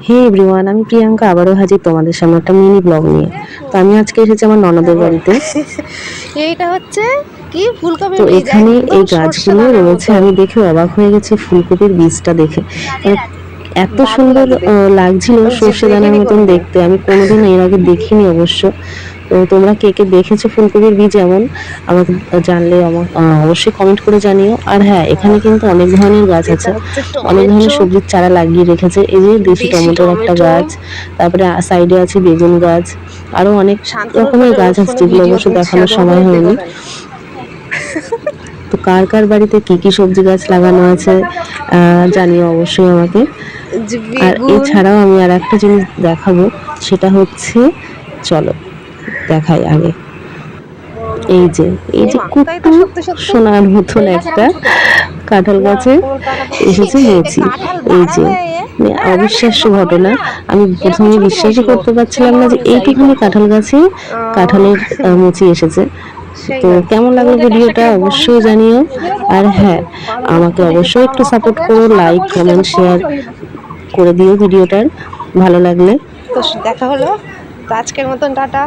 হে everyone, আমি প্রিয়াঙ্কা আবারও হাজির তোমাদের সামনে একটা মিনি ব্লগ নিয়ে। তো আমি আজকে এসেছি আমার ননদের বাড়িতে। এইটা হচ্ছে কি ফুলকপি তো বীজ, এখানে একদম এই সর্ষে গাছগুলো ধানের রয়েছে, মতো। আমি দেখে অবাক হয়ে গেছি ফুলকপির বীজটা দেখে। এত দারুণ সুন্দর লাগে দেখতে। লাগছিল, আমি সর্ষে দানার দেখিনি মতন কোনোদিন। দেখতে। আমি কোনোদিন এর আগে দেখিনি অবশ্য। তো তোমরা কে কে দেখেছো ফুলকপির বীজ এমন আমাকে জানলে অবশ্যই কমেন্ট করে জানিও। আর হ্যাঁ, এখানে কিন্তু অনেক ধরনের গাছ এটা আছে, হচ্ছে অনেক ধরনের টমেটো, সবজির চারা লাগিয়ে রেখেছে। এই যে দেশি দেশি টমেটোর একটা টমেটো। গাছ, তারপরে সাইডে আছে বেগুন গাছ, আরো অনেক শান্তনুর রকমের ফোনে গাছ আছে যেগুলো ভিডিও অবশ্য দেখছি, দেখানোর দয়া সময় করে হয়নি। দেখবেন। তো কার কার বাড়িতে কি কি সবজি গাছ লাগানো আছে জানিও অবশ্যই আমাকে। যে আর বেগুন। এছাড়াও আমি আর একটা জিনিস দেখাবো, সেটা হচ্ছে, চলো দেখাই আগে। এই যে এই ও যে মা, তাই তো, কুট্টু সত্যি সত্যি। সোনার মতন একটা কাঁঠাল গাছে এসেছে এ মুচি। কাঁঠাল এই যে দাঁড়াবে। মানে অবিশ্বাস্য ঘটনা, আমি এরকম প্রথমে ছোট ছোট বিশ্বাসই ছিল, করতে পারছিলাম না যে কেমন যাই এইটুখানি করতো। কাঁঠাল গাছে কাঁঠালের মুচি এসেছে। সেই তো না, কেমন লাগলো ভিডিওটা অবশ্যই জানিও। আর হ্যাঁ, আমাকে অবশ্যই একটু সাপোর্ট করো, লাইক কমেন্ট শেয়ার করে দিও ভিডিওটার ভালো লাগলে। তো দেখা হলো। তো আজকের মতন টাটা।